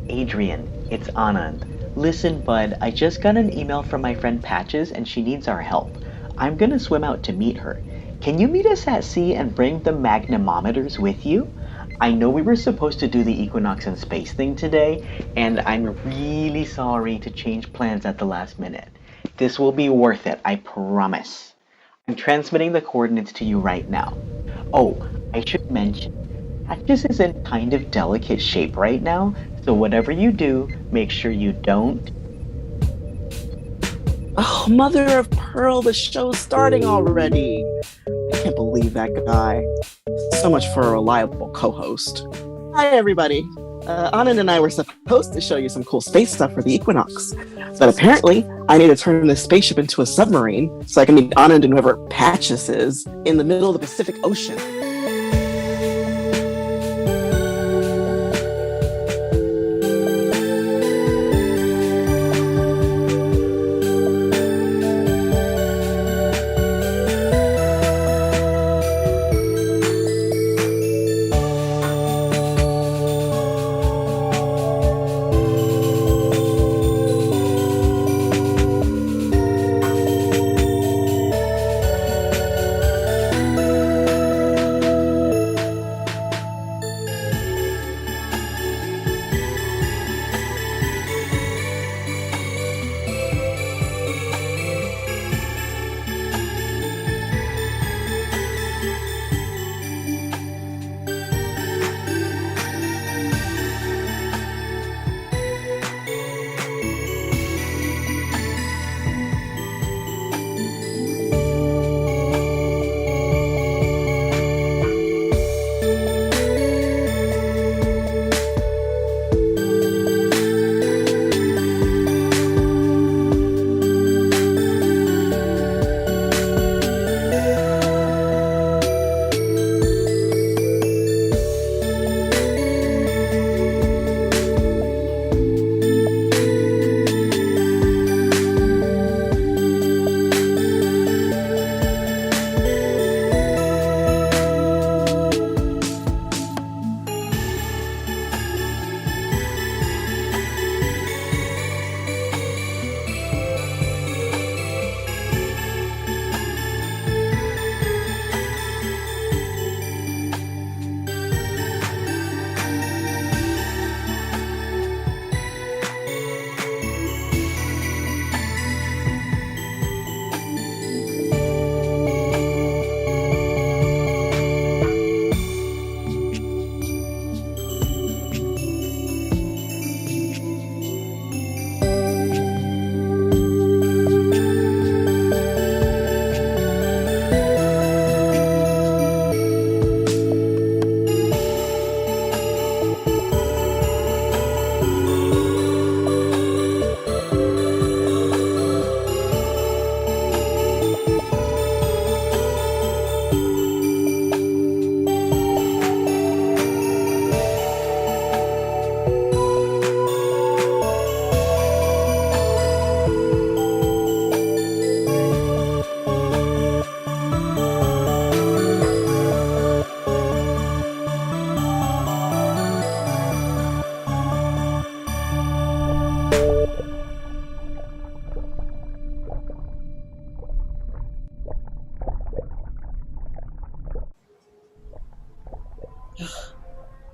Adrian, it's Anand. Listen, bud, I just got an email from my friend Patches and she needs our help. I'm gonna swim out to meet her. Can you meet us at sea and bring the magnetometers with you? I know we were supposed to do the Equinox and space thing today, and I'm really sorry to change plans at the last minute. This will be worth it, I promise. I'm transmitting the coordinates to you right now. Oh, I should mention, Patches is in kind of delicate shape right now, so whatever you do, make sure you don't. Oh, mother of pearl, the show's starting already. I can't believe that guy. So much for a reliable co-host. Hi, everybody. Anand and I were supposed to show you some cool space stuff for the Equinox, but apparently I need to turn this spaceship into a submarine so I can meet Anand and whoever Patches is in the middle of the Pacific Ocean.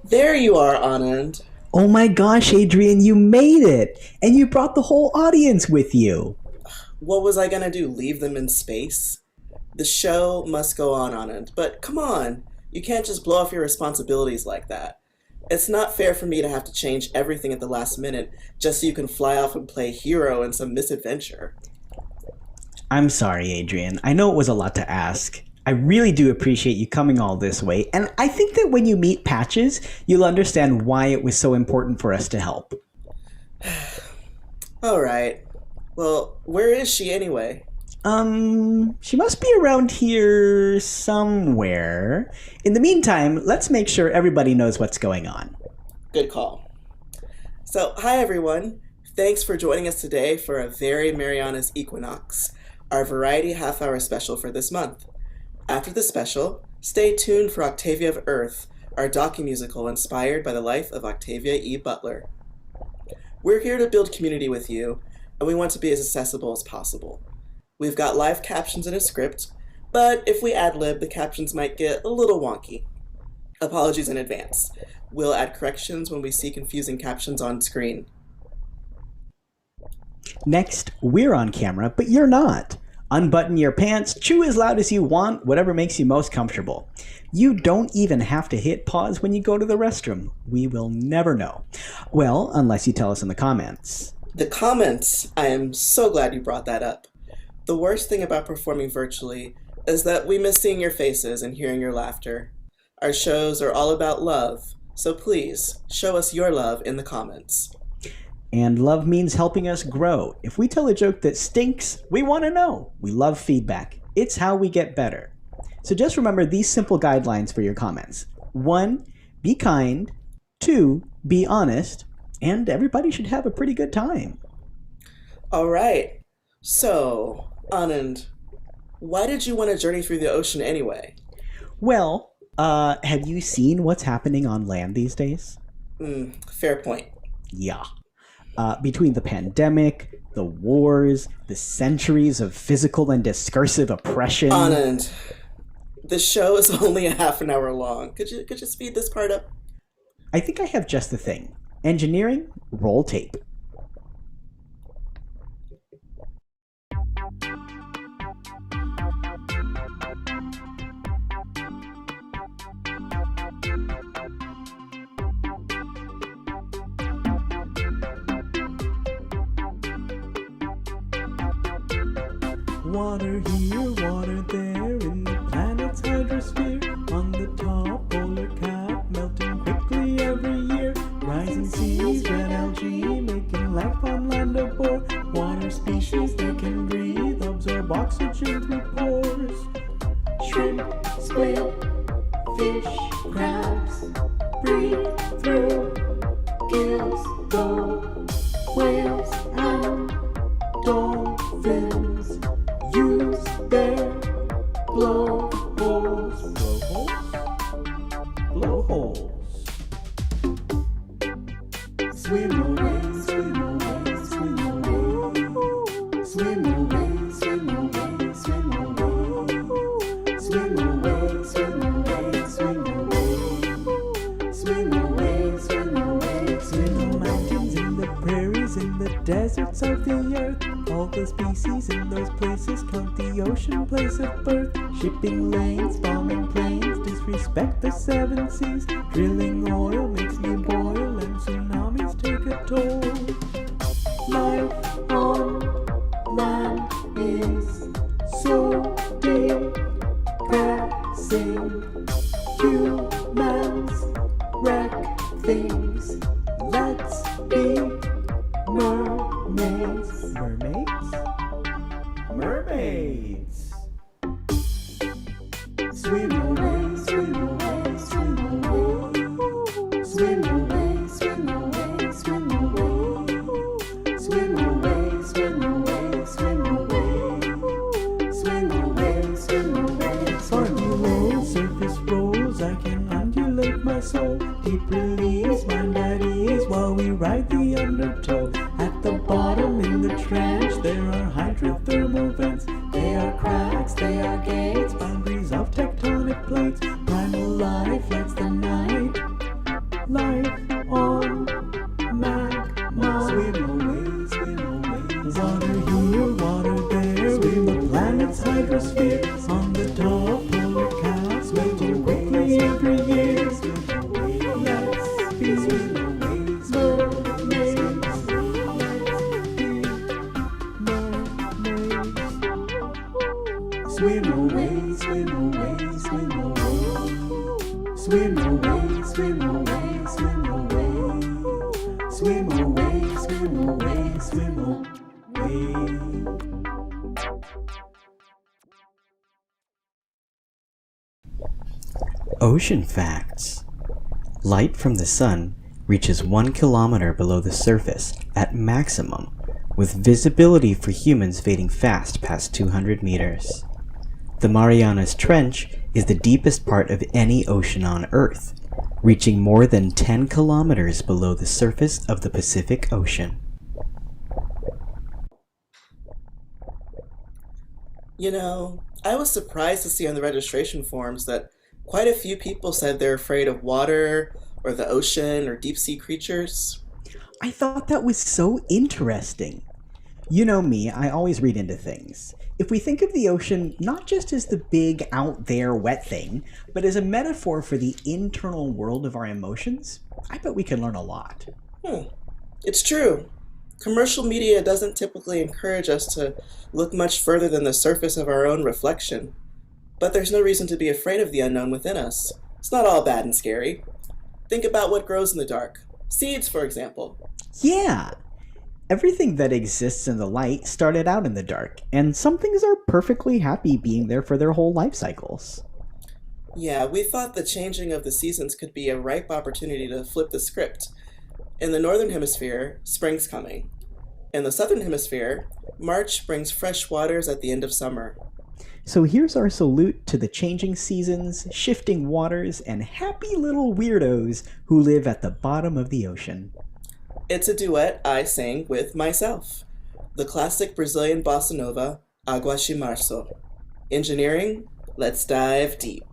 There you are, Anand. Oh my gosh, Adrian, you made it! And you brought the whole audience with you! What was I gonna do? Leave them in space? The show must go on, Anand. But come on, you can't just blow off your responsibilities like that. It's not fair for me to have to change everything at the last minute just so you can fly off and play hero in some misadventure. I'm sorry, Adrian. I know it was a lot to ask. I really do appreciate you coming all this way, and I think that when you meet Patches, you'll understand why it was so important for us to help. Alright. Well, where is she anyway? She must be around here somewhere. In the meantime, let's make sure everybody knows what's going on. Good call. So, hi everyone. Thanks for joining us today for a very Marianas Equinox, our variety half-hour special for this month. After the special, stay tuned for Octavia of Earth, our docu-musical inspired by the life of Octavia E. Butler. We're here to build community with you, and we want to be as accessible as possible. We've got live captions in a script, but if we ad-lib, the captions might get a little wonky. Apologies in advance. We'll add corrections when we see confusing captions on screen. Next, we're on camera, but you're not. Unbutton your pants, chew as loud as you want, whatever makes you most comfortable. You don't even have to hit pause when you go to the restroom. We will never know. Well, unless you tell us in the comments. The comments! I am so glad you brought that up. The worst thing about performing virtually is that we miss seeing your faces and hearing your laughter. Our shows are all about love, so please, show us your love in the comments. And love means helping us grow. If we tell a joke that stinks, we want to know. We love feedback. It's how we get better. So just remember these simple guidelines for your comments. 1, be kind. 2, be honest. And everybody should have a pretty good time. All right. So, Anand, why did you want to journey through the ocean anyway? Well, have you seen what's happening on land these days? Fair point. Yeah. Between the pandemic, the wars, the centuries of physical and discursive oppression. Anand, the show is only a half an hour long. Could you speed this part up? I think I have just the thing. Engineering, roll tape. Water here, water there, in the planet's hydrosphere. On the top, polar cap, melting quickly every year. Rising seas, red algae, making life on land aboard. Water species, they can breathe, absorb oxygen through pores. Shrimp, squid, fish, crabs, breathe through gills, go. Whales and dolphins use their blowholes. Blowholes? Swim away, swim away, swim away. Swim away, swim away, swim away. Swim away, swim away, swim away. Swim away, swim away, swim in the mountains, in the prairies, in the deserts of the earth. All the species in those places count the ocean place of birth. Shipping lanes, bombing planes, disrespect the 7 seas. Drilling oil makes me boil and tsunamis take a toll. Life on land is so depressing. Humans wreck things. Let's be mermaids. Mermaids? Mermaids! Swim away, swim away, swim away. Swim away, swim away, swim away. Swim away, swim away, swim away. Swim away, swim away, swim away. Surface rolls, I can undulate my soul. Deep release, mind at ease while we ride the undertow. At the bottom in the trench, there are hydrothermal vents. They are cracks, they are gates, boundaries of tectonic plates. Primal life lights the night. Life on magma. Swim away, swim away. Water here, water there, swim the planet's hydrosphere. On the top, polar caps melting quickly every year. Let's be mermaids. Swim away, swim away, swim away. Swim away, swim away, swim away. Swim away, swim away, swim away. Ocean facts. Light from the sun reaches 1 kilometer below the surface at maximum, with visibility for humans fading fast past 200 meters. The Marianas Trench is the deepest part of any ocean on Earth. reaching more than 10 kilometers below the surface of the Pacific Ocean. You know, I was surprised to see on the registration forms that quite a few people said they're afraid of water or the ocean or deep sea creatures. I thought that was so interesting. You know me, I always read into things. If we think of the ocean not just as the big out there wet thing, but as a metaphor for the internal world of our emotions, I bet we can learn a lot. It's true. Commercial media doesn't typically encourage us to look much further than the surface of our own reflection. But there's no reason to be afraid of the unknown within us. It's not all bad and scary. Think about what grows in the dark. Seeds, for example. Yeah! Everything that exists in the light started out in the dark, and some things are perfectly happy being there for their whole life cycles. Yeah, we thought the changing of the seasons could be a ripe opportunity to flip the script. In the northern hemisphere, spring's coming. In the southern hemisphere, March brings fresh waters at the end of summer. So here's our salute to the changing seasons, shifting waters, and happy little weirdos who live at the bottom of the ocean. It's a duet I sang with myself. The classic Brazilian bossa nova, Água de Março. Engineering, let's dive deep.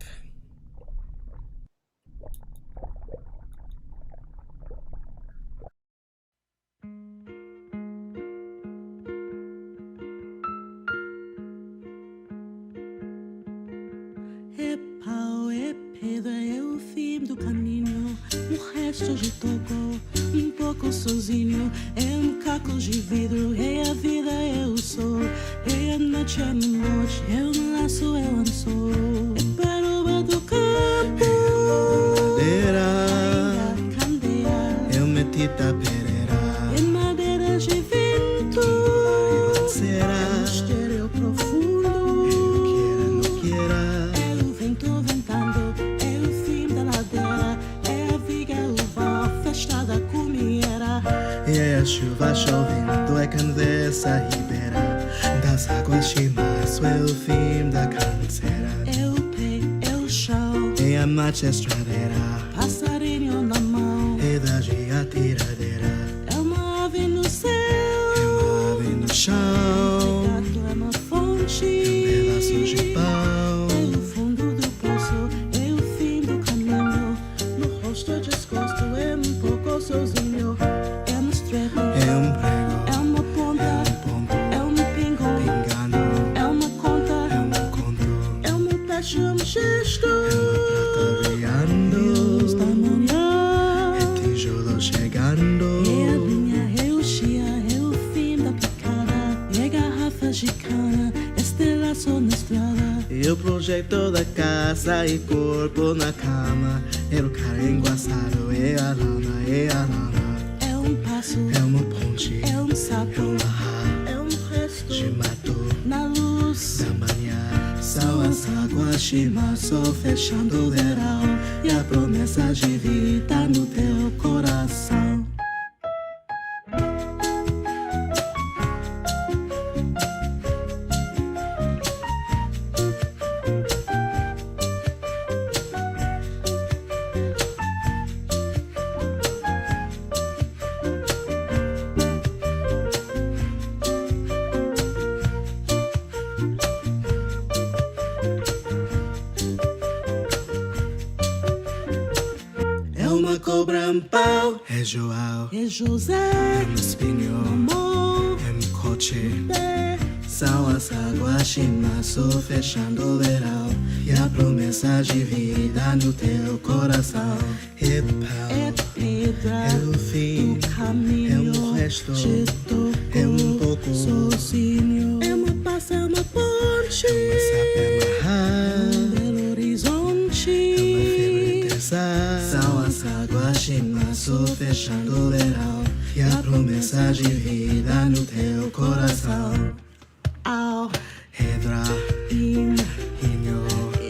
É pau, é pedra, é o fim do caminho. O resto de tocou, pouco sozinho. É caco de vidro, é a vida, é o sol. É a noite, é o laço, é o anzol. É peroba do campo, Madeira, eu meti tapereira. é madeira de vento, Será? mistério profundo. Não quiera. É o vento ventando, é o fim da ladeira, é a viga, o val, festa da cumiera. E aí a chuva chovendo é candeça ribeira. Das águas de março é o fim da canseira. É o pé, é o chão, E a mate estradeira, passarinho na mão. e da dia tiradeira. É uma ave no céu, É uma ave no chão, gato é uma fonte. pedaços de pão. É o fundo do poço, é o fim do caminho. No rosto desgosto, é pouco sozinho. É um estrepe, É prego, é uma ponta, ponto, é pingo, pingando. é uma conta, É conto, é peixe, gesto. prata brilhando. Luz da manhã, É tijolo chegando. é a linha, é o chia, é o fim da picada. É garrafas de cana, estelaço na estrada. E o projeto da casa e corpo na cama. Era o cara enguaçado, e a lana, e a lana. É passo, É uma ponte, é é sapo, uma rá é resto de mato na luz. da manhã. São as águas de março fechando o verão. E a promessa de vida no teu coração. É uma cobra em pau, é João, É José, é um espinho, amor, é um coche. pé, São as águas de março fechando o verão. E a promessa de vida no teu coração. É pau, é pedra, é o fim, do caminho. é um resto, te tocou, é pouco sozinho. É uma passa, é uma ponte, é uma rá, Belo Horizonte. uma febre terça. São as águas de março fechando o verão. E a promessa de vida no teu coração. Ao Hedra, in, inho,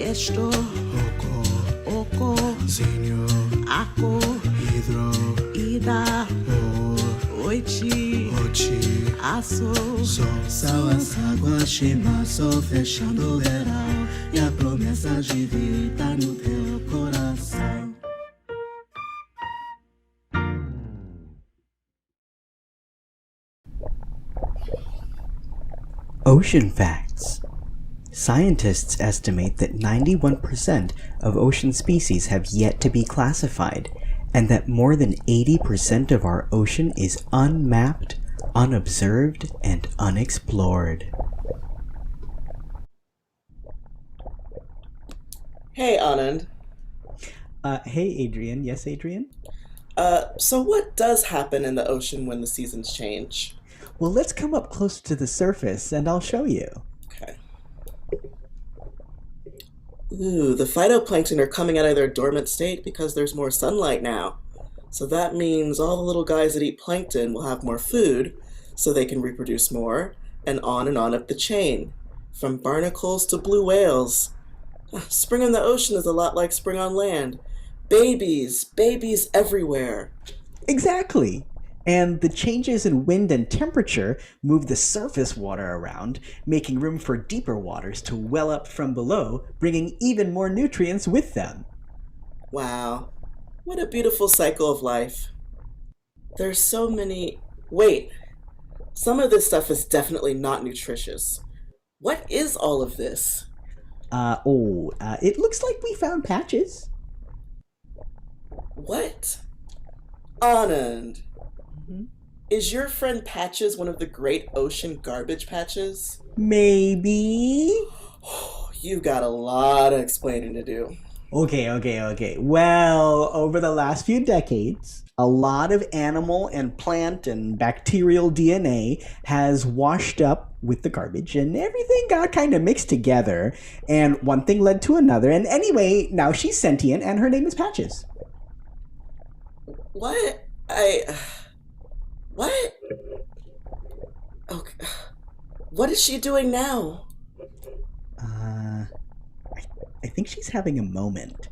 esto, oco, oco, zinho, aco, hidro, ida, o, oiti, ochi. aço. São as águas de março fechando o verão. E a promessa de vida no teu coração. Ocean facts. Scientists estimate that 91% of ocean species have yet to be classified, and that more than 80% of our ocean is unmapped, unobserved, and unexplored. Hey, Anand. Hey, Adrian. Yes, Adrian? So what does happen in the ocean when the seasons change? Well, let's come up closer to the surface, and I'll show you. Okay. Ooh, the phytoplankton are coming out of their dormant state because there's more sunlight now. So that means all the little guys that eat plankton will have more food, so they can reproduce more, and on up the chain. From barnacles to blue whales. Spring in the ocean is a lot like spring on land. Babies everywhere. Exactly. And the changes in wind and temperature move the surface water around, making room for deeper waters to well up from below, bringing even more nutrients with them. Wow, what a beautiful cycle of life. There's so many... Wait, some of this stuff is definitely not nutritious. What is all of this? It looks like we found patches. What? Anand, is your friend Patches one of the great ocean garbage patches? Maybe? You've got a lot of explaining to do. Okay. Well, over the last few decades, a lot of animal and plant and bacterial DNA has washed up with the garbage, and everything got kind of mixed together, and one thing led to another, and anyway, now she's sentient, and her name is Patches. What? What? Okay. What is she doing now? I think she's having a moment.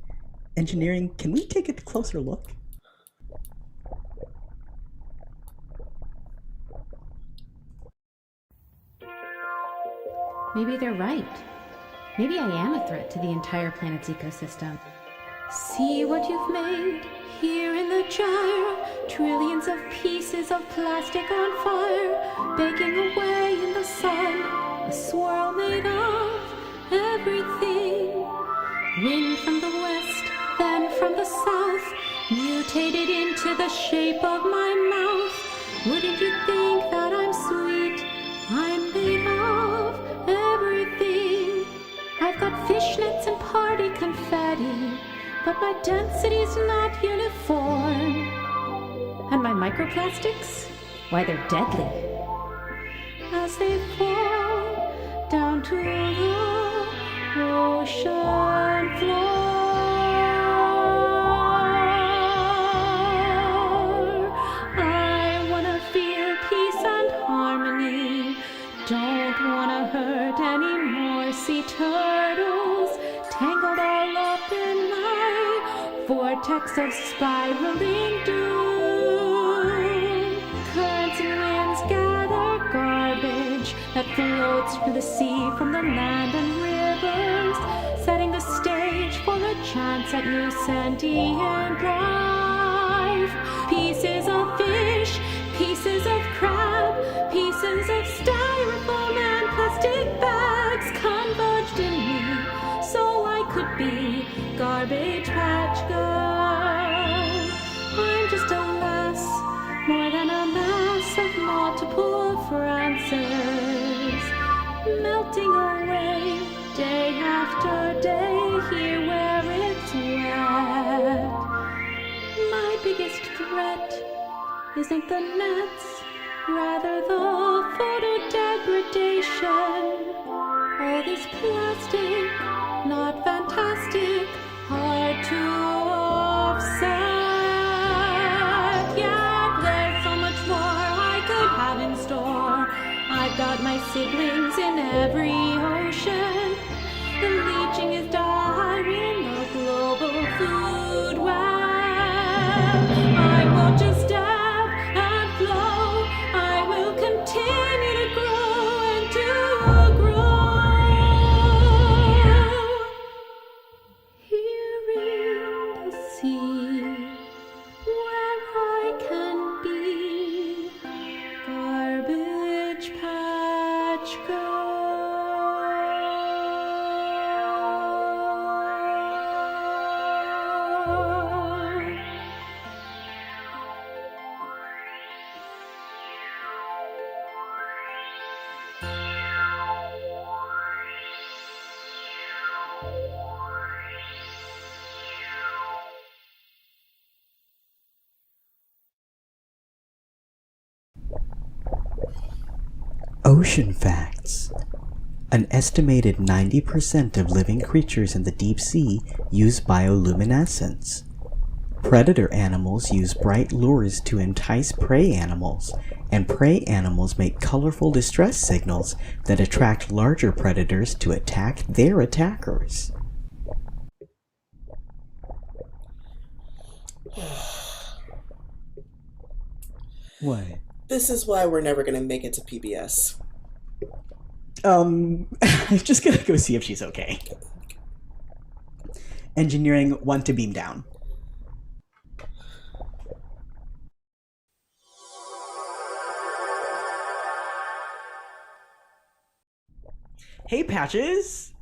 Engineering, can we take a closer look? Maybe they're right. Maybe I am a threat to the entire planet's ecosystem. See what you've made here in the jar. Trillions of pieces of plastic on fire, baking away in the sun. A swirl made of everything. Wind from the west, then from the south, mutated into the shape of my mouth. Wouldn't you think that I'm sweet? I'm made of everything. I've got fishnets and party confetti, but my density's not uniform. And my microplastics? Why, they're deadly. As they fall down to the ocean floor, I wanna feel peace and harmony. Don't wanna hurt any more sea turtles, tangled all up in my vortex of spiraling doom. Currents and winds gather garbage that floats through the sea from the land and rivers, setting the stage for a chance at new sentient life. Pieces of fish, pieces of crab, pieces of styrofoam and plastic bags converged in me, so I could be Garbage Patch Girl. I'm just a lass, more than a mass of multiple Frances, melting away day after day here where it's wet. My biggest threat isn't the nets, rather the photo degradation. All this plastic, not fantastic, hard to offset. Yeah, there's so much more I could have in store. I've got my siblings in every ocean. The leaching is dire in the global food web. I won't just ebb and flow. I will continue to grow and to grow. Ocean facts. An estimated 90% of living creatures in the deep sea use bioluminescence. Predator animals use bright lures to entice prey animals, and prey animals make colorful distress signals that attract larger predators to attack their attackers. What? This is why we're never gonna make it to PBS. I'm just gonna go see if she's okay. Engineering 1 to beam down. Hey, Patches!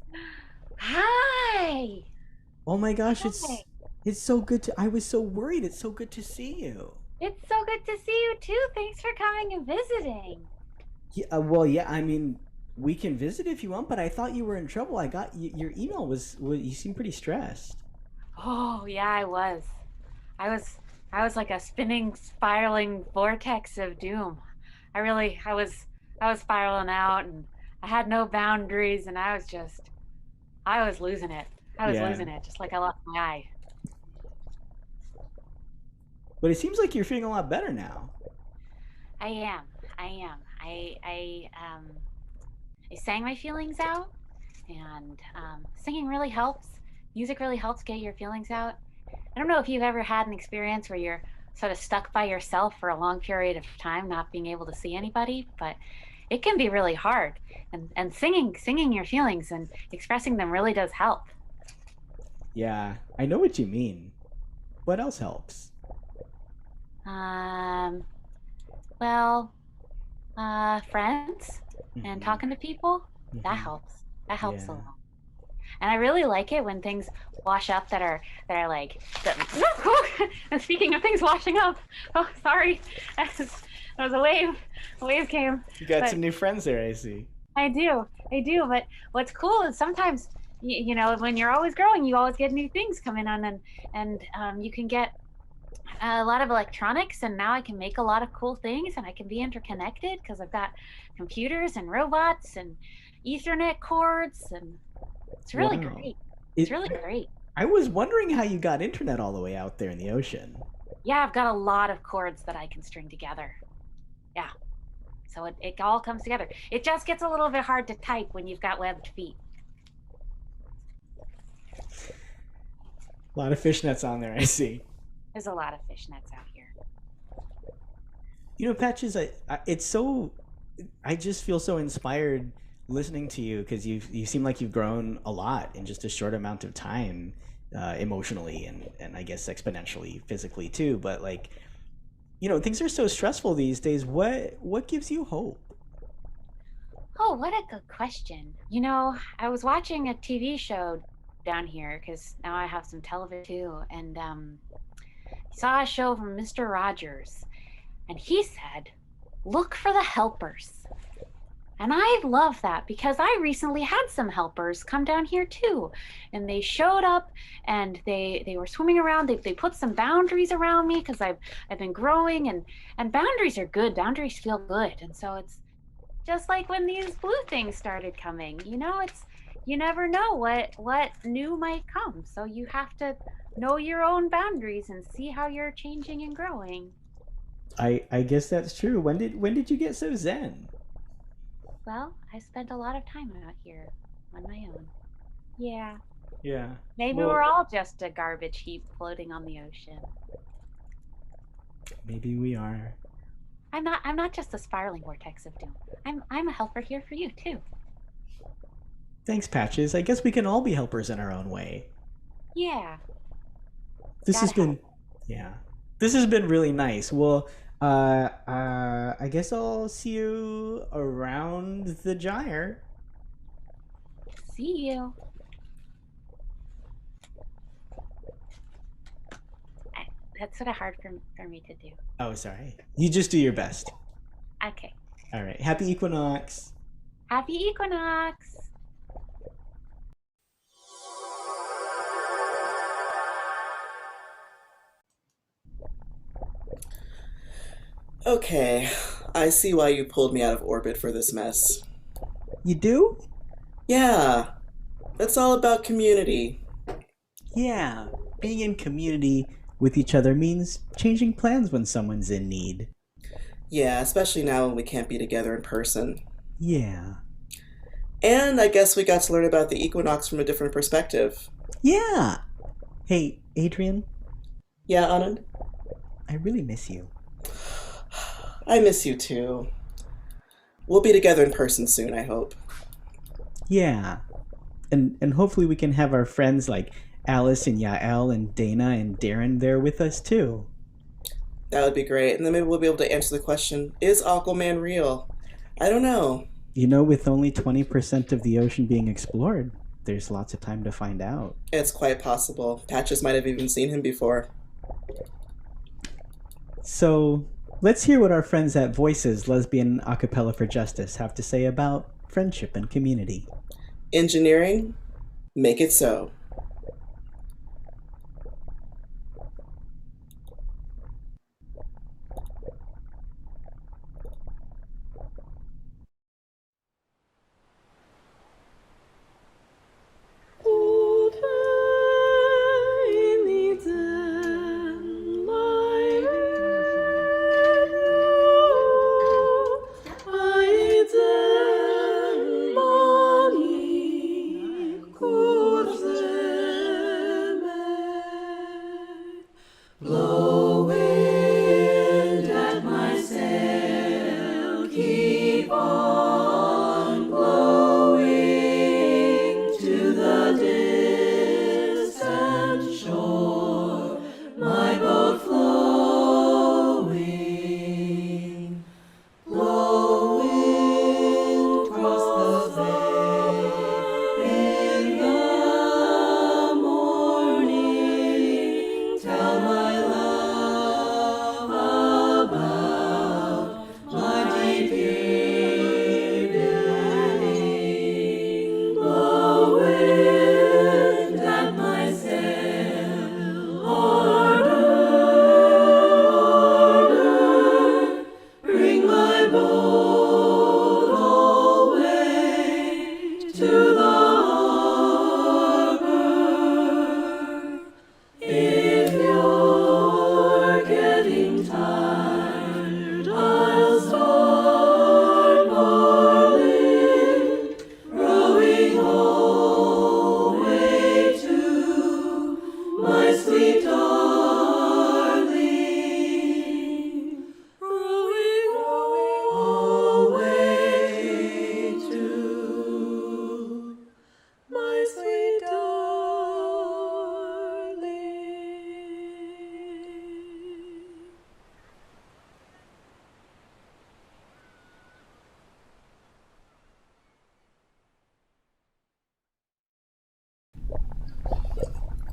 Hi! Oh my gosh, Hi. it's so good to. I was so worried. It's so good to see you. It's so good to see you too. Thanks for coming and visiting. Yeah, well, yeah. I mean, we can visit if you want, but I thought you were in trouble. I got your email was you seemed pretty stressed. Oh, yeah, I was. I was I was like a spinning, spiraling vortex of doom. I was spiraling out and I had no boundaries and I was losing it. I was Yeah. losing it, just like I lost my eye. But it seems like you're feeling a lot better now. I am. I am. I sang my feelings out, and singing really helps. Music really helps get your feelings out. I don't know if you've ever had an experience where you're sort of stuck by yourself for a long period of time, not being able to see anybody, but it can be really hard. And singing your feelings and expressing them really does help. Yeah, I know what you mean. What else helps? Um, well, friends and Mhm, talking to people, that mhm. helps. That helps a Yeah. lot. And I really like it when things wash up that are like and speaking of things washing up, oh sorry. That was a wave. A wave came. You got But some new friends there, I see. I do. But what's cool is sometimes you know, when you're always growing, you always get new things coming on, and you can get a lot of electronics, and now I can make a lot of cool things, and I can be interconnected because I've got computers and robots and Ethernet cords, and it's really Wow. great. It's It. really great. I was wondering how you got internet all the way out there in the ocean. Yeah, I've got a lot of cords that I can string together. Yeah. So it all comes together. It just gets a little bit hard to type when you've got webbed feet. A lot of fishnets on there, I see. There's a lot of fishnets out here. You know, Patches, it's so. I just feel so inspired listening to you because you seem like you've grown a lot in just a short amount of time, emotionally and I guess exponentially physically too. But like, things are so stressful these days. What gives you hope? Oh, what a good question. You know, I was watching a TV show down here because now I have some television too, and saw a show from Mr. Rogers, and he said, "Look for the helpers." And I love that because I recently had some helpers come down here too. And they showed up and they were swimming around. They put some boundaries around me because I've been growing, and boundaries are good. Boundaries feel good. And so it's just like when these blue things started coming, you know, it's you never know what new might come. So you have to know your own boundaries and see how you're changing and growing. I guess that's true. When did you get so zen? Well, I spent a lot of time out here on my own. Yeah. Yeah. Maybe Well, we're all just a garbage heap floating on the ocean. maybe we are. I'm not just a spiraling vortex of doom. I'm a helper here for you too. Thanks, Patches. I guess we can all be helpers in our own way. Yeah. This has Gotta been, yeah. This has been really nice. Well, I guess I'll see you around the gyre. see you. That's sort of hard for me to do. Oh, sorry. You just do your best. Okay. All right. Happy Equinox. Happy Equinox. Okay, I see why you pulled me out of orbit for this mess. You do? Yeah, it's all about community. Yeah. Being in community with each other means changing plans when someone's in need. Yeah, especially now when we can't be together in person. Yeah. And I guess we got to learn about the Equinox from a different perspective. Yeah. Hey, Adrian, Yeah, Anand? I really miss you. I miss you too. We'll be together in person soon, I hope. Yeah. And hopefully we can have our friends like Alice and Yael and Dana and Darren there with us too. That would be great. And then maybe we'll be able to answer the question, is Aquaman real? I don't know. You know, with only 20% of the ocean being explored, there's lots of time to find out. It's quite possible. Patches might have even seen him before. So, let's hear what our friends at Voices Lesbian Acapella for Justice have to say about friendship and community. Engineering, make it so.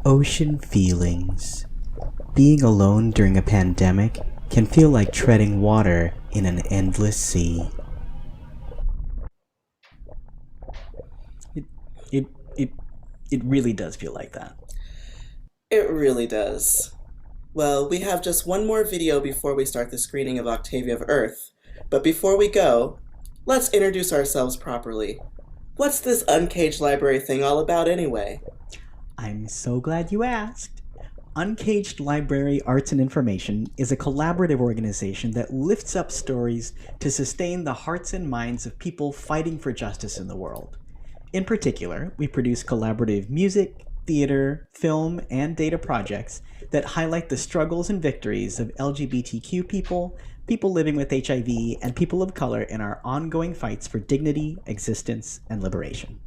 Ocean feelings. Being alone during a pandemic can feel like treading water in an endless sea. It, it, it really does feel like that. It really does. Well, we have just one more video before we start the screening of Octavia of Earth. But before we go, let's introduce ourselves properly. What's this Uncaged Library thing all about anyway? I'm so glad you asked. Uncaged Library Arts and Information is a collaborative organization that lifts up stories to sustain the hearts and minds of people fighting for justice in the world. In particular, we produce collaborative music, theater, film, and data projects that highlight the struggles and victories of LGBTQ people, people living with HIV, and people of color in our ongoing fights for dignity, existence, and liberation.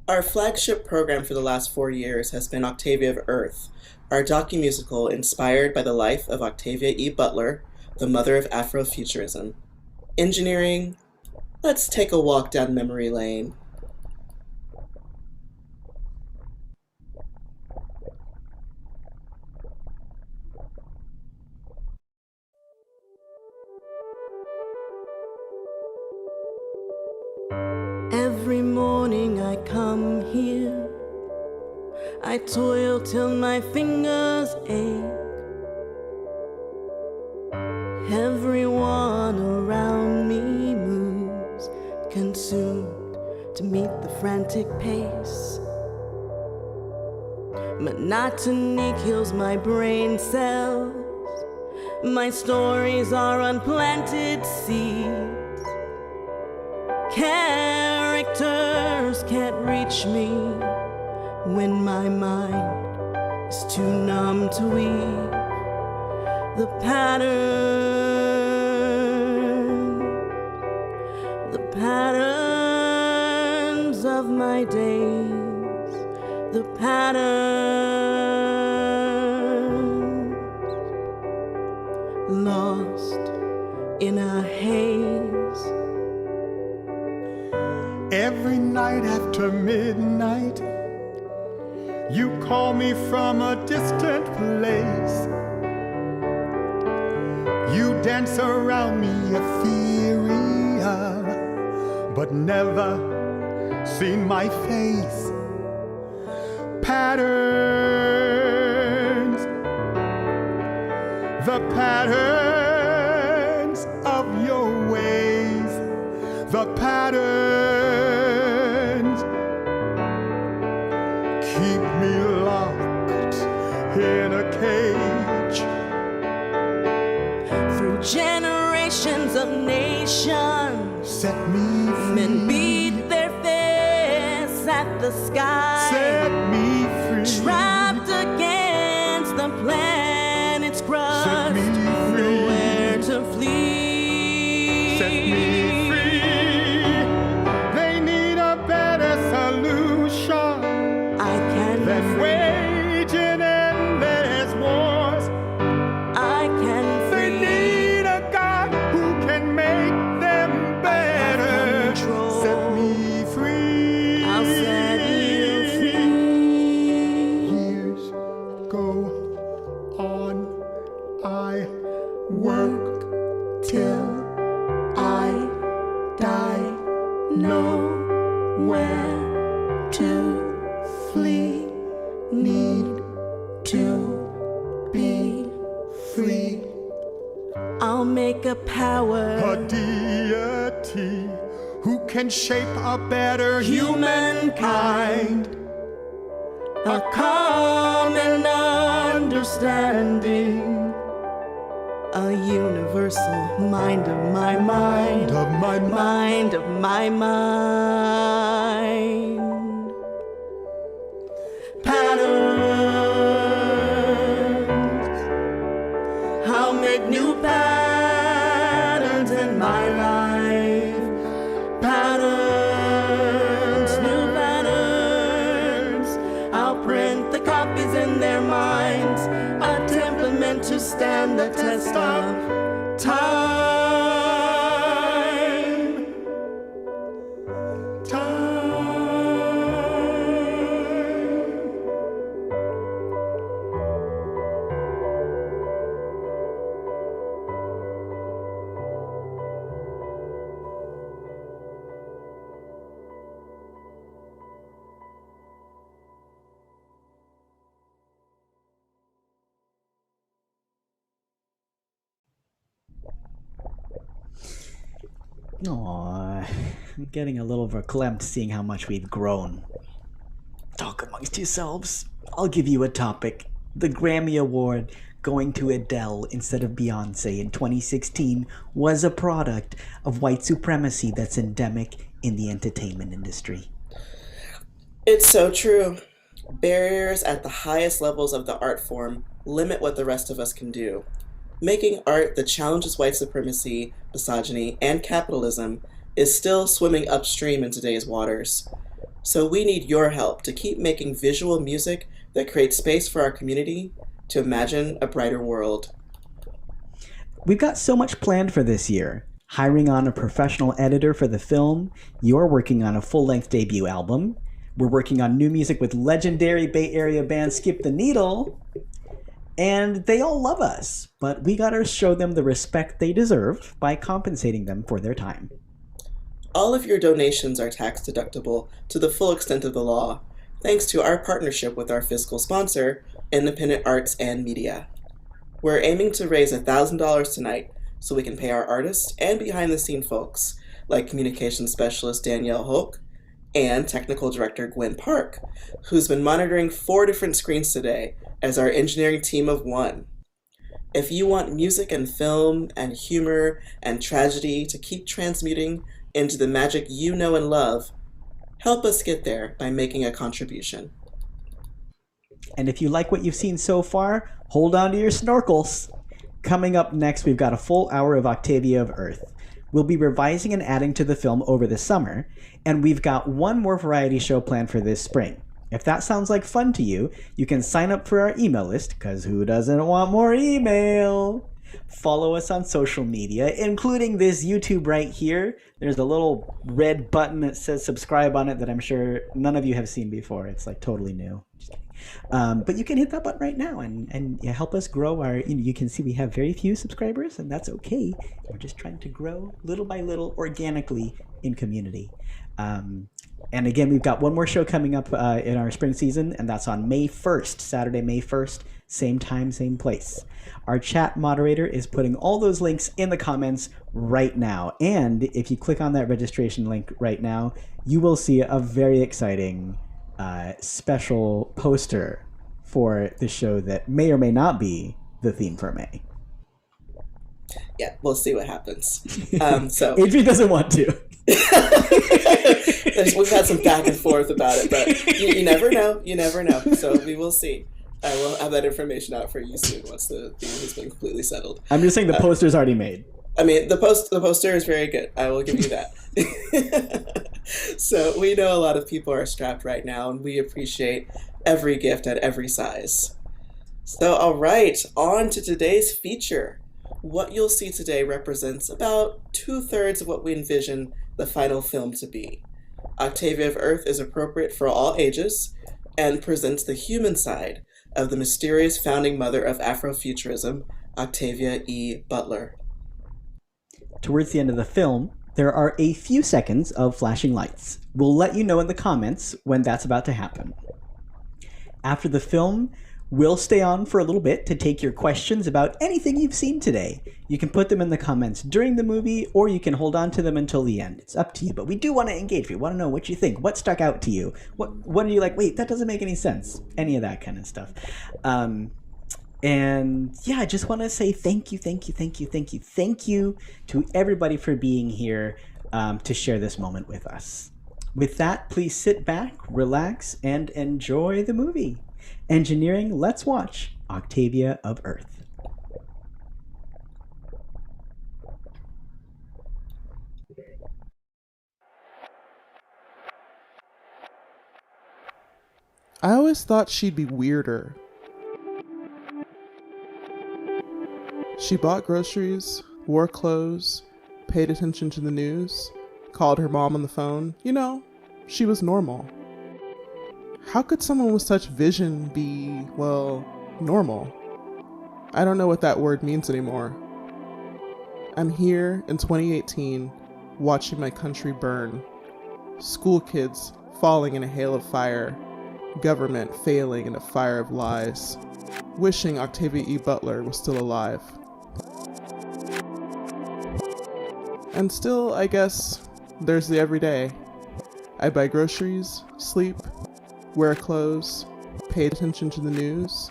Our flagship program for the last 4 years has been Octavia of Earth, our docu-musical inspired by the life of Octavia E. Butler, the mother of Afrofuturism. Engineering, let's take a walk down memory lane. Every morning I come here, I toil till my fingers ache. Everyone around monotony kills my brain cells. My stories are unplanted seeds. Characters can't reach me when my mind is too numb to weave the patterns of my days, the patterns lost in a haze. Every night after midnight, you call me from a distant place. You dance around me, ethereal, but never seen my face. Patterns, the patterns of your ways, the patterns keep me locked in a cage. Through generations of nations, Set me free. men beat their fists at the sky, Set me free. trapped against the planet's crust, Set me free. nowhere to flee. Set me free. They need a better solution I can than free. waging endless wars. I can They free. need a God who can make them better. control. Set me free. I'll set you free. Years go on. I work till I die, nowhere to flee. Need to be free. I'll make a power, a deity who can shape a better humankind. a common understanding, a universal mind of my mind, Of my mind. mind of my mind. Patterns, I'll make new patterns in my life. Patterns, new patterns. I'll print the copies in their minds, a temperament to stand the test of time. Aww, I'm getting a little verklempt seeing how much we've grown. Talk amongst yourselves. I'll give you a topic. The Grammy Award going to Adele instead of Beyonce in 2016 was a product of white supremacy that's endemic in the entertainment industry. It's so true. Barriers at the highest levels of the art form limit what the rest of us can do. Making art that challenges white supremacy, misogyny, and capitalism is still swimming upstream in today's waters. So we need your help to keep making visual music that creates space for our community to imagine a brighter world. We've got so much planned for this year. Hiring on a professional editor for the film, you're working on a full-length debut album, we're working on new music with legendary Bay Area band Skip the Needle, and they all love us, but we gotta show them the respect they deserve by compensating them for their time. All of your donations are tax deductible to the full extent of the law, thanks to our partnership with our fiscal sponsor, Independent Arts and Media. We're aiming to raise $1,000 tonight so we can pay our artists and behind-the-scene folks, like communications specialist Danielle Hoke, and technical director Gwen Park, who's been monitoring 4 different screens today as our engineering team of 1. If you want music and film and humor and tragedy to keep transmuting into the magic you know and love, help us get there by making a contribution. And if you like what you've seen so far, hold on to your snorkels. Coming up next, we've got a full hour of Octavia of Earth. We'll be revising and adding to the film over the summer, and we've got one more variety show planned for this spring. If that sounds like fun to you, you can sign up for our email list, because who doesn't want more email? Follow us on social media, including this YouTube right here. There's a little red button that says subscribe on it that I'm sure none of you have seen before. It's like totally new. Just kidding. But you can hit that button right now and help us grow our, you can see we have very few subscribers, and that's okay. We're just trying to grow little by little organically in community. And again, we've got one more show coming up in our spring season, and that's on May 1st, Saturday, May 1st, same time, same place. Our chat moderator is putting all those links in the comments right now. And if you click on that registration link right now, you will see a very exciting special poster for the show that may or may not be the theme for May. Yeah, we'll see what happens. So Adri doesn't want to. We've had some back and forth about it, but you never know. You never know. So we will see. I will have that information out for you soon once the theme has been completely settled. I'm just saying the poster's already made. I mean, the poster is very good. I will give you that. So we know a lot of people are strapped right now, and we appreciate every gift at every size. So, all right, on to today's feature. What you'll see today represents about 2/3 of what we envision the final film to be. Octavia of Earth is appropriate for all ages and presents the human side of the mysterious founding mother of Afrofuturism, Octavia E. Butler. Towards the end of the film, there are a few seconds of flashing lights. We'll let you know in the comments when that's about to happen. After the film, we'll stay on for a little bit to take your questions about anything you've seen today. You can put them in the comments during the movie, or you can hold on to them until the end. It's up to you, but we do want to engage. We want to know what you think. What stuck out to you? What are you like, wait, that doesn't make any sense? Any of that kind of stuff. And yeah, I just want to say thank you to everybody for being here to share this moment with us. With that, please sit back, relax, and enjoy the movie. Engineering, let's watch Octavia of Earth. I always thought she'd be weirder. She bought groceries, wore clothes, paid attention to the news, called her mom on the phone. You know, she was normal. How could someone with such vision be, well, normal? I don't know what that word means anymore. I'm here in 2018, watching my country burn. School kids falling in a hail of fire. Government failing in a fire of lies. Wishing Octavia E. Butler was still alive. And still, I guess, there's the everyday. I buy groceries, sleep, wear clothes, pay attention to the news,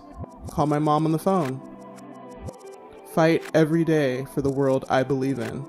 call my mom on the phone. Fight every day for the world I believe in.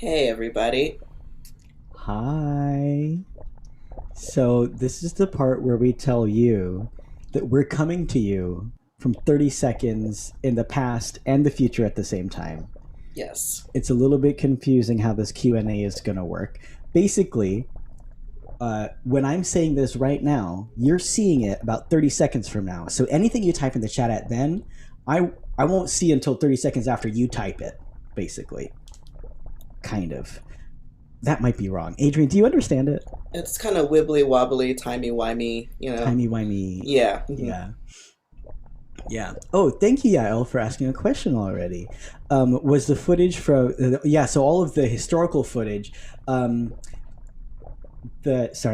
Hey, everybody. Hi. So, this is the part where we tell you that we're coming to you from 30 seconds in the past and the future at the same time. Yes. It's a little bit confusing how this Q&A is going to work. Basically, when I'm saying this right now, you're seeing it about 30 seconds from now. So anything you type in the chat at then, I won't see until 30 seconds after you type it, basically. Kind of. That might be wrong. Adrian, do you understand it? It's kind of wibbly wobbly, timey-wimey, you know. Timey-wimey. Yeah. Yeah. Yeah. Oh, thank you, Yael, for asking a question already. Was the footage from... so all of the historical footage... Sorry,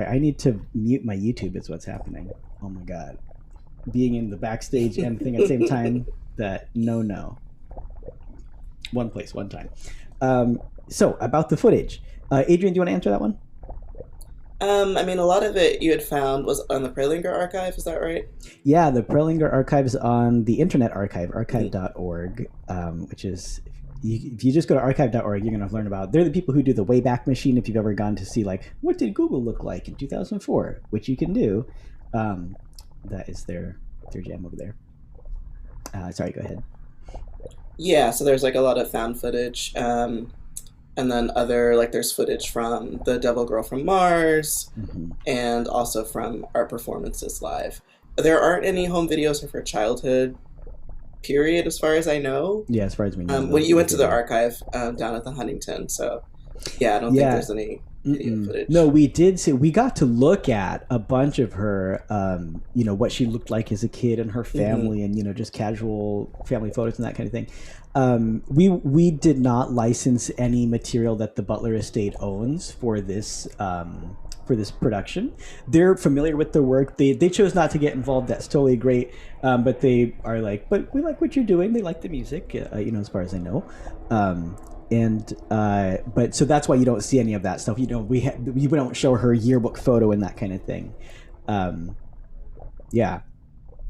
I need to mute my YouTube is what's happening. Oh my god. Being in the backstage and thing at the same time, no. One place, one time. So, about the footage. Adrian, do you want to answer that one? I mean, a lot of it you had found was on the Prelinger archive, is that right? Yeah, the Prelinger archive is on the Internet Archive, archive.org, which is... If you just go to archive.org, you're going to learn about... They're the people who do the Wayback Machine. If you've ever gone to see, like, what did Google look like in 2004, which you can do. That is their jam over there. Sorry, go ahead. Yeah, so there's, like, a lot of found footage. And then other, like, there's footage from The Devil Girl from Mars, and also from our performances live. There aren't any home videos of her childhood, period, as far as I know. Yeah, as far as we know. When you went to the archive down at the Huntington, so yeah, I don't think there's any video footage. No, we did see. We got to look at a bunch of her, what she looked like as a kid and her family, and just casual family photos and that kind of thing. We did not license any material that the Butler Estate owns for this production. They're familiar with the work. They chose not to get involved. That's totally great. But they are like, but we like what you're doing. They like the music, as far as I know. But so that's why you don't see any of that stuff. We don't show her yearbook photo and that kind of thing. Yeah.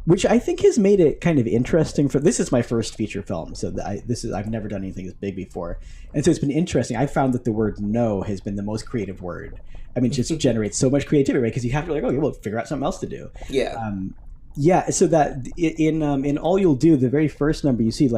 Which I think has made it kind of interesting this is my first feature film, so I've never done anything this big before, and so it's been interesting. I found that the word "no" has been the most creative word. I mean, it just generates so much creativity, right? Because you have to we'll figure out something else to do. Yeah. Yeah. So that in All You'll Do, the very first number, you see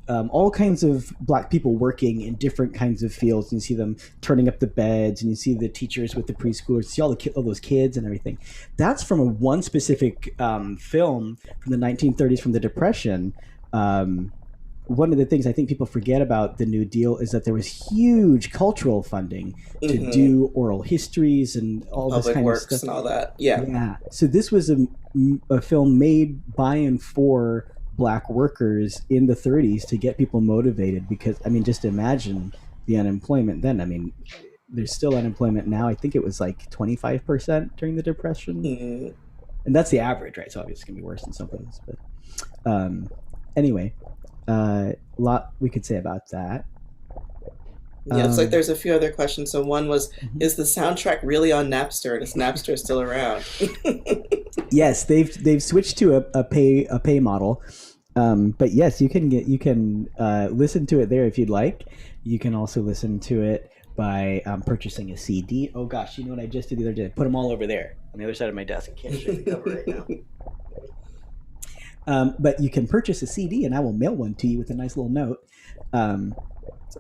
all kinds of Black people working in different kinds of fields. And you see them turning up the beds, and you see the teachers with the preschoolers. You see all those kids and everything. That's from one specific film from the 1930s, from the Depression. One of the things I think people forget about the New Deal is that there was huge cultural funding to do oral histories and all Public this kind works of stuff and all that. Yeah. Yeah. So this was a film made by and for Black workers in the 30s to get people motivated, because just imagine the unemployment then. There's still unemployment now. I think it was like 25% during the Depression, and that's the average, right? So obviously it's gonna be worse in some places, but anyway. A lot we could say about that. Yeah, it's like there's a few other questions. So one was, is the soundtrack really on Napster, and is Napster still around? Yes, they've switched to a pay model. But yes, you can listen to it there if you'd like. You can also listen to it by purchasing a CD. Oh gosh, you know what I just did the other day? I put them all over there on the other side of my desk. I can't show you the cover right now. But you can purchase a CD, and I will mail one to you with a nice little note.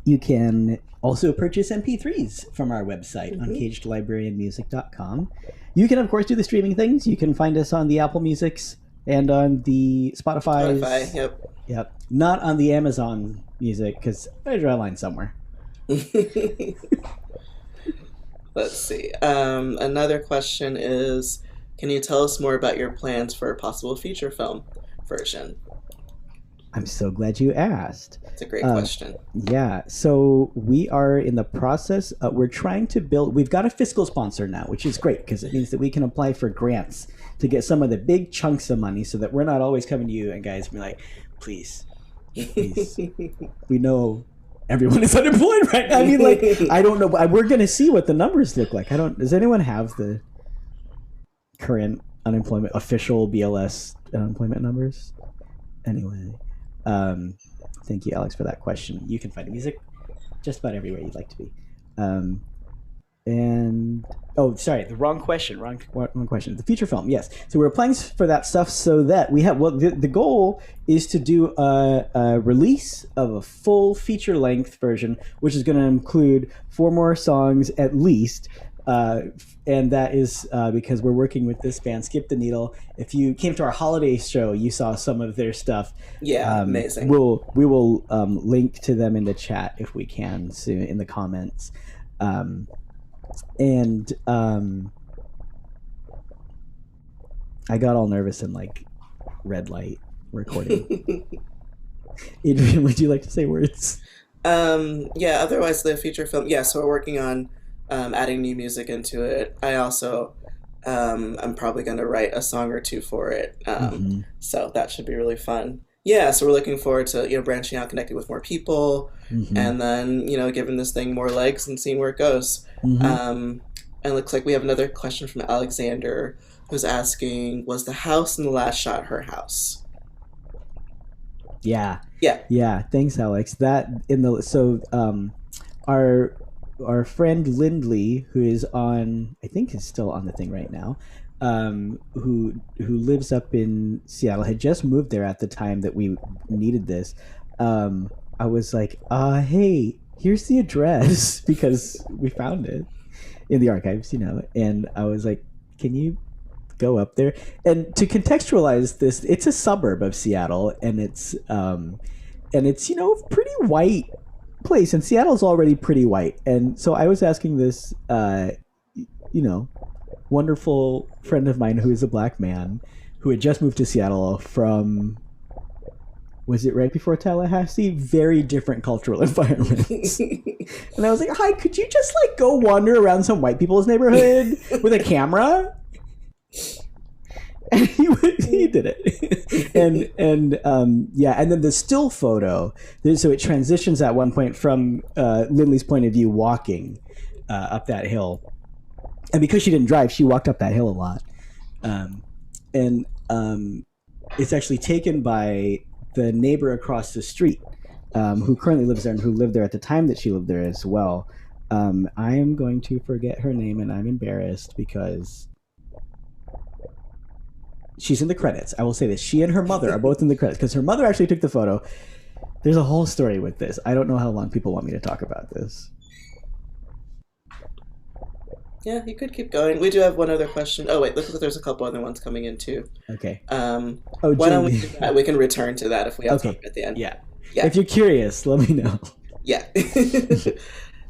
You can also purchase MP3s from our website, uncagedlibraryandmusic.com. You can, of course, do the streaming things. You can find us on the Apple Musics and on the Spotify. Yep. Not on the Amazon Music, because I draw a line somewhere. Let's see. Another question is, can you tell us more about your plans for a possible feature film version? I'm so glad you asked. It's a great question. Yeah. So we are in the process. We're trying to build. We've got a fiscal sponsor now, which is great because it means that we can apply for grants to get some of the big chunks of money, so that we're not always coming to you and guys be like, please. We know everyone is unemployed right now. I don't know. We're going to see what the numbers look like. Does anyone have the current unemployment, official BLS unemployment numbers? Anyway. Thank you, Alex, for that question. You can find music just about everywhere you'd like to be. And oh, sorry, the wrong question. Wrong question. The feature film, yes. So we're applying for that stuff so that we have. Well, the goal is to do a release of a full feature length version, which is going to include 4 more songs at least. And that is because we're working with this band, Skip the Needle. If you came to our holiday show, you saw some of their stuff. Yeah, amazing. We will link to them in the chat if we can soon in the comments. And I got all nervous and like red light recording. Adrian, would you like to say words? Yeah, otherwise the feature film, yeah, so we're working on adding new music into it. I also I'm probably going to write a song or two for it. So that should be really fun. Yeah, so we're looking forward to, branching out, connecting with more people, and then, giving this thing more legs and seeing where it goes. And it looks like we have another question from Alexander, who's asking, was the house in the last shot her house? Yeah. Yeah. Thanks, Alex. Our friend Lindley, who is on, I think is still on the thing right now, who lives up in Seattle, had just moved there at the time that we needed this. I was like, hey, here's the address, because we found it in the archives, and I was like, can you go up there? And to contextualize this, it's a suburb of Seattle, and it's pretty white place, and Seattle's already pretty white. And so I was asking this wonderful friend of mine who is a black man who had just moved to Seattle from, was it right before Tallahassee? Very different cultural environments. And I was like, hi, could you just go wander around some white people's neighborhood with a camera? And he did it. and then the still photo, so it transitions at one point from Lindley's point of view walking up that hill. And because she didn't drive, she walked up that hill a lot. It's actually taken by the neighbor across the street, who currently lives there and who lived there at the time that she lived there as well. I am going to forget her name, and I'm embarrassed because she's in the credits. I will say this. She and her mother are both in the credits because her mother actually took the photo. There's a whole story with this. I don't know how long people want me to talk about this. Yeah, you could keep going. We do have one other question. Oh, wait, looks like there's a couple other ones coming in, too. Okay. Why don't we do that? We can return to that if we have time at the end. Yeah. If you're curious, let me know. Yeah.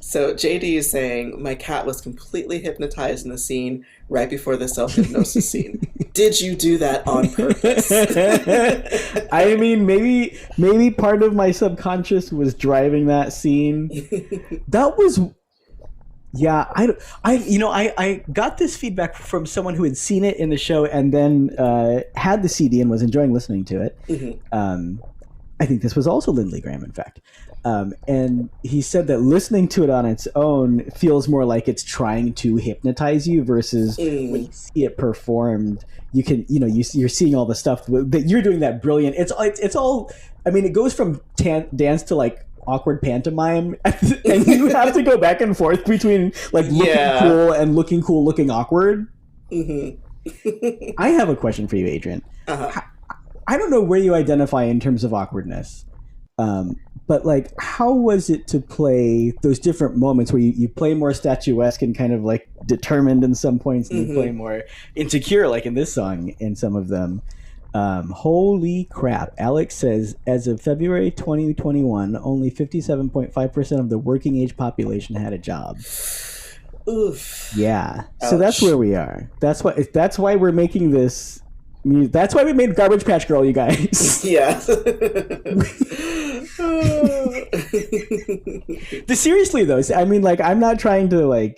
So JD is saying, my cat was completely hypnotized in the scene right before the self-hypnosis scene. Did you do that on purpose? I mean, maybe part of my subconscious was driving that scene. That was... Yeah, I got this feedback from someone who had seen it in the show and then had the CD and was enjoying listening to it. I think this was also Lindley Graham, in fact. And he said that listening to it on its own feels more like it's trying to hypnotize you versus when you see it performed, you can, you're seeing all the stuff that you're doing that brilliant. It's all, I mean, it goes from dance to awkward pantomime, and you have to go back and forth between looking cool and looking cool, looking awkward. I have a question for you, Adrian. I don't know where you identify in terms of awkwardness, but how was it to play those different moments where you play more statuesque and kind of determined in some points, and you play more insecure, like in this song, in some of them? Holy crap. Alex says, as of February 2021, only 57.5% of the working age population had a job. Oof. Yeah. Ouch. So that's where we are. That's why we're making this. That's why we made Garbage Patch Girl, you guys. Yeah. Seriously though, I mean, I'm not trying to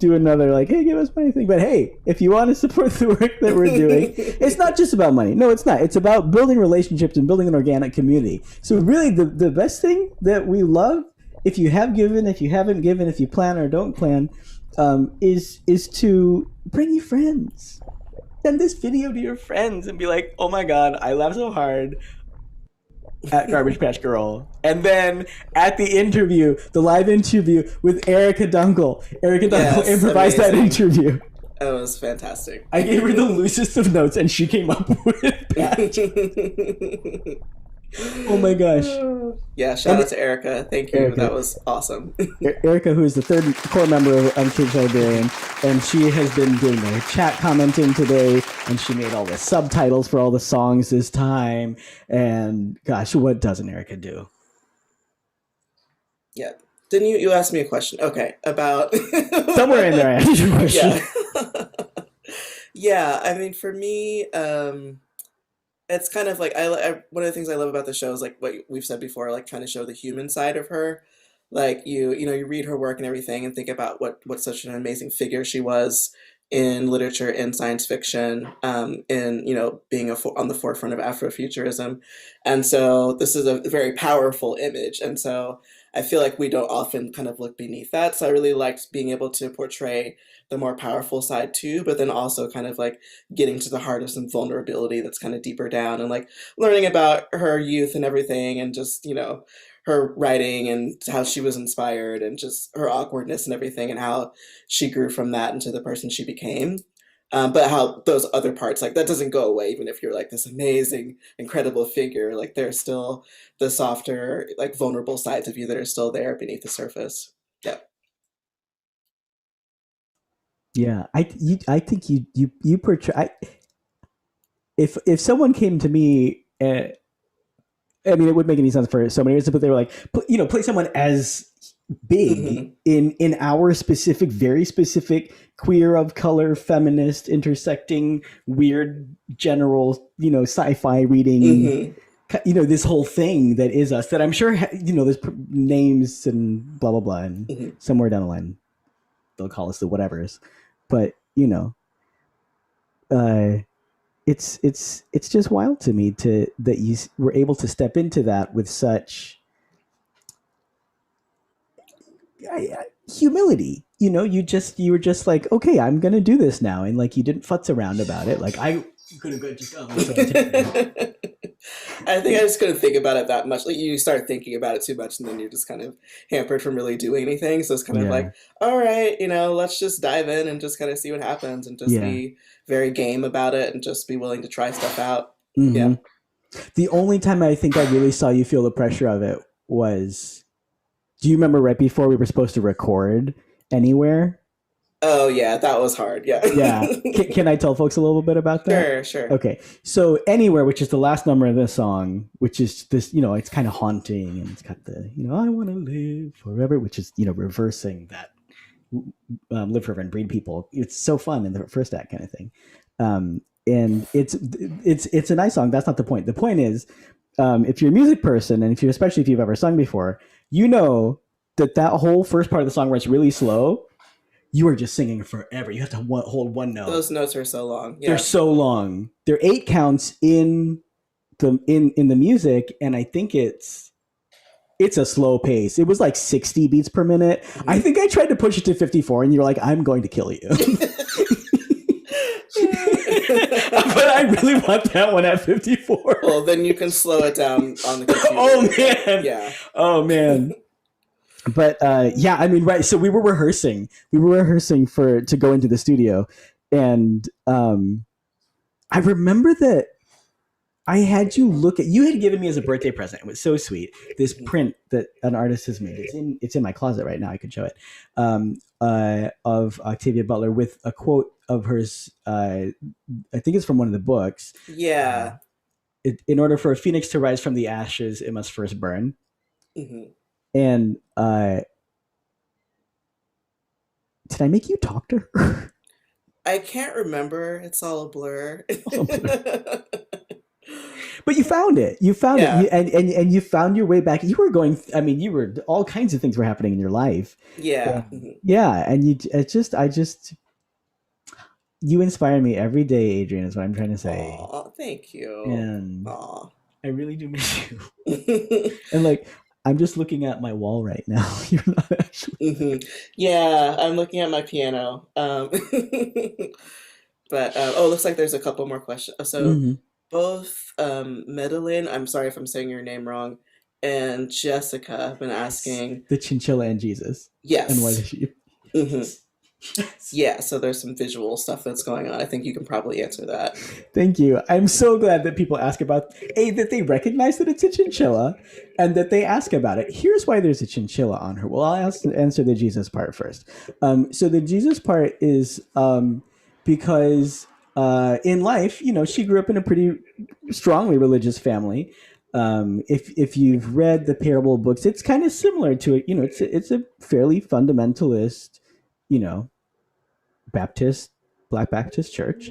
do another hey, give us money thing, but hey, if you want to support the work that we're doing, it's not just about money. No, it's not. It's about building relationships and building an organic community. So really the best thing that we love, if you have given, if you haven't given, if you plan or don't plan, is to bring you friends. Send this video to your friends and be like, oh my god, I laughed so hard. at Garbage Patch Girl. And then at the interview, the live interview with Erica Dunkel. Erica Dunkel improvised that interview. It was fantastic. I gave her the loosest of notes and she came up with Patch. Oh my gosh. Yeah, shout out to Erica. Thank you. Erica. That was awesome. Erica, who is the third core member of Uncaged Librarian, and she has been doing the chat commenting today, and she made all the subtitles for all the songs this time. And gosh, what doesn't Erica do? Yeah. Didn't you asked me a question? Okay, about somewhere in there I asked you a question. Yeah. Yeah, I mean, for me, it's kind of like I one of the things I love about the show is like what we've said before, like trying to show the human side of her. Like you read her work and everything, and think about what such an amazing figure she was in literature, in science fiction, in being on the forefront of Afrofuturism, and so this is a very powerful image, and so I feel like we don't often kind of look beneath that. So I really liked being able to portray the more powerful side too, but then also kind of like getting to the heart of some vulnerability that's kind of deeper down, and like learning about her youth and everything, and just, her writing and how she was inspired and just her awkwardness and everything, and how she grew from that into the person she became. But how those other parts, like that doesn't go away, even if you're like this amazing, incredible figure, like there's still the softer, like vulnerable sides of you that are still there beneath the surface. Yeah. Yeah, I think you portray. If someone came to me, I mean, it wouldn't make any sense for so many reasons, but they were like, play someone as big in our specific, very specific queer, of color, feminist, intersecting, weird, general, sci-fi reading. This whole thing that is us. That I'm sure there's names and blah blah blah, and somewhere down the line they'll call us the whatevers. But it's just wild to me that you were able to step into that with such humility. You were just like, okay, I'm gonna do this now, and like you didn't futz around about it. Like I could have just gone. I think I just couldn't think about it that much. Like you start thinking about it too much, and then you're just kind of hampered from really doing anything. So it's kind of like, all right, let's just dive in and just kind of see what happens, and just be very game about it, and just be willing to try stuff out. Mm-hmm. Yeah. The only time I think I really saw you feel the pressure of it was, do you remember right before we were supposed to record Anywhere? Oh yeah, that was hard. Yeah. Yeah. Can I tell folks a little bit about that? Sure. Okay. So Anywhere, which is the last number of this song, which is this, it's kind of haunting, and it's got the, I want to live forever, which is, reversing that live forever and breed people. It's so fun in the first act kind of thing. And it's a nice song. That's not the point. The point is, if you're a music person, and especially if you've ever sung before, that whole first part of the song where it's really slow, you are just singing forever. You have to hold one note. Those notes are so long. Yeah. They're so long. They're 8 counts in the music, and I think it's a slow pace. It was like 60 beats per minute. Mm-hmm. I think I tried to push it to 54, and you're like, I'm going to kill you. But I really want that one at 54. Well, then you can slow it down on the computer. Oh man. Yeah. Oh man. But yeah, I mean, right. So we were rehearsing to go into the studio, and I remember that I had you had given me as a birthday present. It was so sweet. This print that an artist has made. It's in my closet right now. I could show it. Of Octavia Butler with a quote of hers. I think it's from one of the books. Yeah. In order for a phoenix to rise from the ashes, it must first burn. Mm-hmm. And did I make you talk to her? I can't remember. It's all a blur. But you found it. You found it, and you found your way back. You were going. I mean, all kinds of things were happening in your life. Yeah. Yeah, and you inspire me every day, Adrian. Is what I'm trying to say. Aw, thank you. And I really do miss you. And like, I'm just looking at my wall right now. You're not actually. Mm-hmm. Yeah, I'm looking at my piano. But looks like there's a couple more questions. So both Medellin, I'm sorry if I'm saying your name wrong, and Jessica have been asking. The chinchilla and Jesus. Yes. And why the sheep. Yeah, so there's some visual stuff that's going on. I think you can probably answer that. Thank you. I'm so glad that people ask about that they recognize that it's a chinchilla and that they ask about it. Here's why there's a chinchilla on her. Well, I'll answer the Jesus part first. So the Jesus part is because in life, she grew up in a pretty strongly religious family. If you've read the parable books, it's kind of similar to it. It's a fairly fundamentalist, Black Baptist church.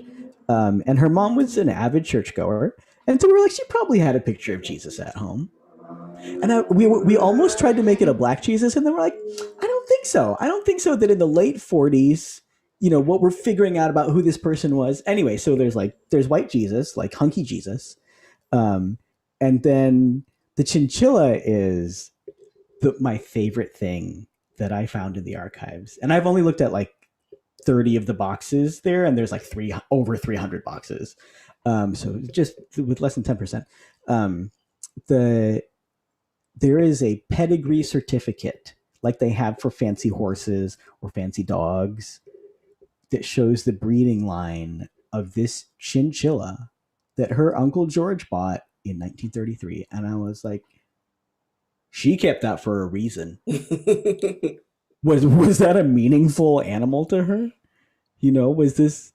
And her mom was an avid churchgoer. And so we were like, she probably had a picture of Jesus at home. And we almost tried to make it a black Jesus. And then we're like, I don't think so. I don't think so that in the late 40s, what we're figuring out about who this person was. Anyway, so there's white Jesus, like hunky Jesus. And then the chinchilla is my favorite thing that I found in the archives. And I've only looked at 30 of the boxes there, and there's over 300 boxes. So just with less than 10%. There is a pedigree certificate like they have for fancy horses or fancy dogs that shows the breeding line of this chinchilla that her Uncle George bought in 1933. And I was like, she kept that for a reason. Was that a meaningful animal to her? Was this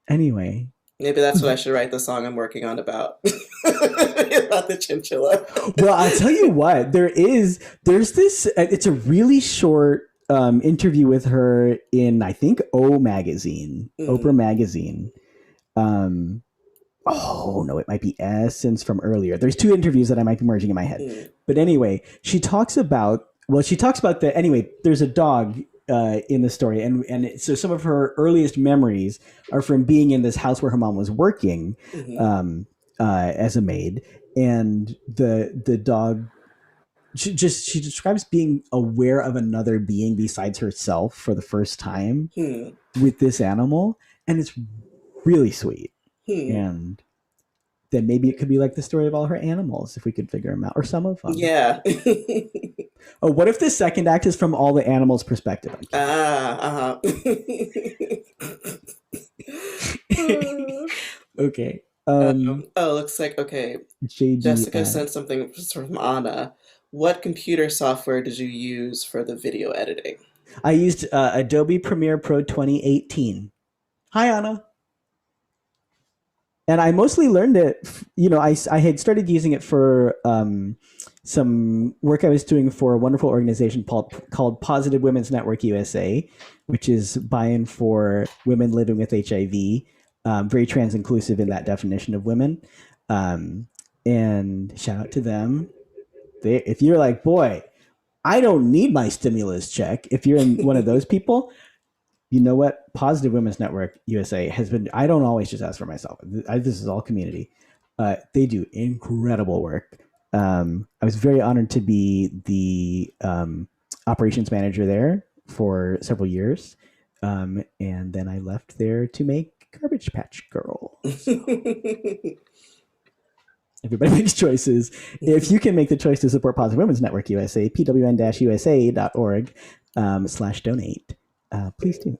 anyway? Maybe that's what I should write the song I'm working on about. About the chinchilla. Well, I'll tell you what, there's this, it's a really short interview with her in, I think, Oprah Magazine. Oh no, it might be Essence from earlier. There's two interviews that I might be merging in my head. But anyway, she talks about there's a dog in the story, and so some of her earliest memories are from being in this house where her mom was working as a maid, and the dog, she describes being aware of another being besides herself for the first time with this animal, and it's really sweet. And then maybe it could be like the story of all her animals if we could figure them out, or some of them. Yeah. Oh, what if the second act is from all the animals' perspective? Okay. Looks like, okay. Jessica sent something from Anna. What computer software did you use for the video editing? I used Adobe Premiere Pro 2018. Hi, Anna. And I mostly learned it, I had started using it for some work I was doing for a wonderful organization called Positive Women's Network USA, which is buy-in for women living with HIV, very trans-inclusive in that definition of women. And shout out to them. If you're like, boy, I don't need my stimulus check, if you're in one of those people, you know what? Positive Women's Network USA has been, I don't always just ask for myself. This is all community. They do incredible work. I was very honored to be the operations manager there for several years. And then I left there to make Garbage Patch Girls. Everybody makes choices. If you can make the choice to support Positive Women's Network USA, pwn-usa.org/donate. Please do.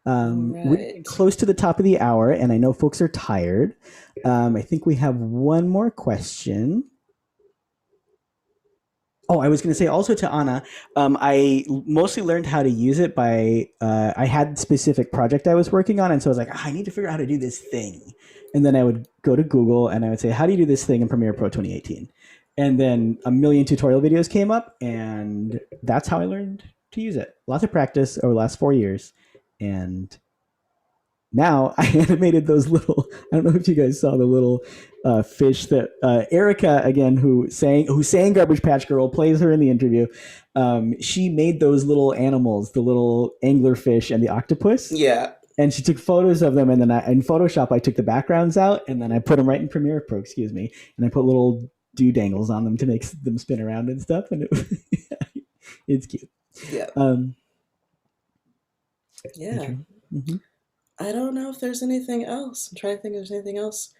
We're getting close to the top of the hour, and I know folks are tired. I think we have one more question. Oh, I was going to say also to Anna, I mostly learned how to use it by, I had a specific project I was working on, and so I was like, I need to figure out how to do this thing. And then I would go to Google, and I would say, how do you do this thing in Premiere Pro 2018? And then a million tutorial videos came up, and that's how I learned to use it. Lots of practice over the last 4 years. And now I animated those little, I don't know if you guys saw the little fish that Erica, again, who sang Garbage Patch Girl, plays her in the interview. She made those little animals, the little anglerfish and the octopus. Yeah. And she took photos of them, and then in Photoshop, I took the backgrounds out, and then I put them right in Premiere Pro, and I put little dangles on them to make them spin around and stuff, and it's cute. Yeah. Yeah. Mm-hmm. I don't know if there's anything else. I'm trying to think if there's anything else.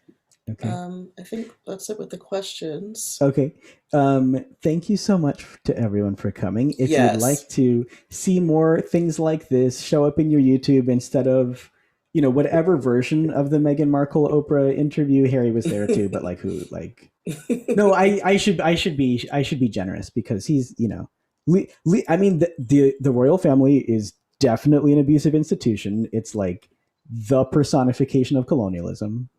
Okay. I think that's it with the questions. Okay. Thank you so much to everyone for coming. If Yes. you'd like to see more things like this show up in your YouTube instead of, whatever version of the Meghan Markle Oprah interview, Harry was there too, but no, I should be generous because he's, I mean, the royal family is definitely an abusive institution. It's like the personification of colonialism.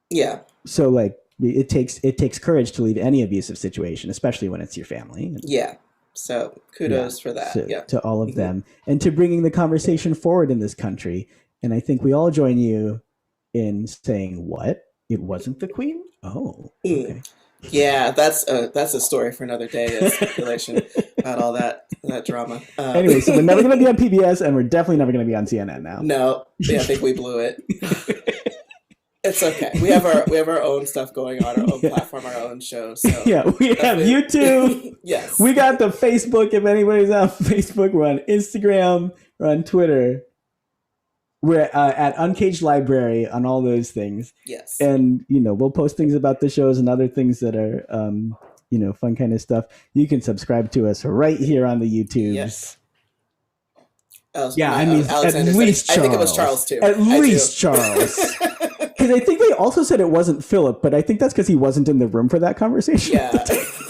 Yeah. So it takes courage to leave any abusive situation, especially when it's your family. Yeah. So kudos for that. To all of them and to bringing the conversation forward in this country. And I think we all join you in saying, what? It wasn't the Queen? Oh, okay. Yeah, that's a story for another day. Of speculation about all that drama. Anyway, so we're never going to be on PBS, and we're definitely never going to be on CNN now. No, I think we blew it. It's okay. We have our own stuff going on, our own platform, our own show. So yeah, we have YouTube. Yes, we got the Facebook. If anybody's on Facebook, we're on Instagram, we're on Twitter. We're at Uncaged Library on all those things. Yes, and we'll post things about the shows and other things that are fun kind of stuff. You can subscribe to us right here on the YouTube. Yes. Yeah, I mean, Alexander at least Charles. I think it was Charles too. At least Charles. Because I think they also said it wasn't Philip, but I think that's because he wasn't in the room for that conversation. Yeah,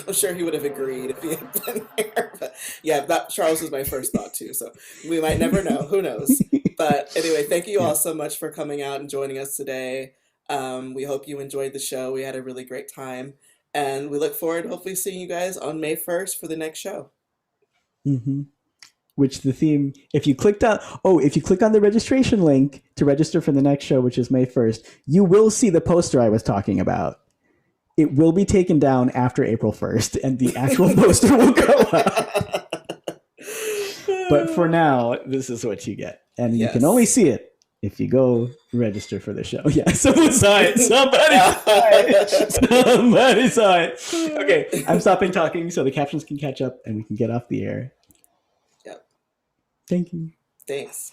I'm sure he would have agreed if he had been there. But yeah, Charles was my first thought too. So we might never know. Who knows? But anyway, thank you all so much for coming out and joining us today. We hope you enjoyed the show. We had a really great time. And we look forward to hopefully seeing you guys on May 1st for the next show. Mm-hmm. Which the theme, if you click on the registration link to register for the next show, which is May 1st, you will see the poster I was talking about. It will be taken down after April 1st, and the actual poster will go up. But for now, this is what you get. And you can only see it if you go register for the show. Yeah, someone saw it. Somebody saw it. Okay, I'm stopping talking so the captions can catch up and we can get off the air. Yep. Thank you. Thanks.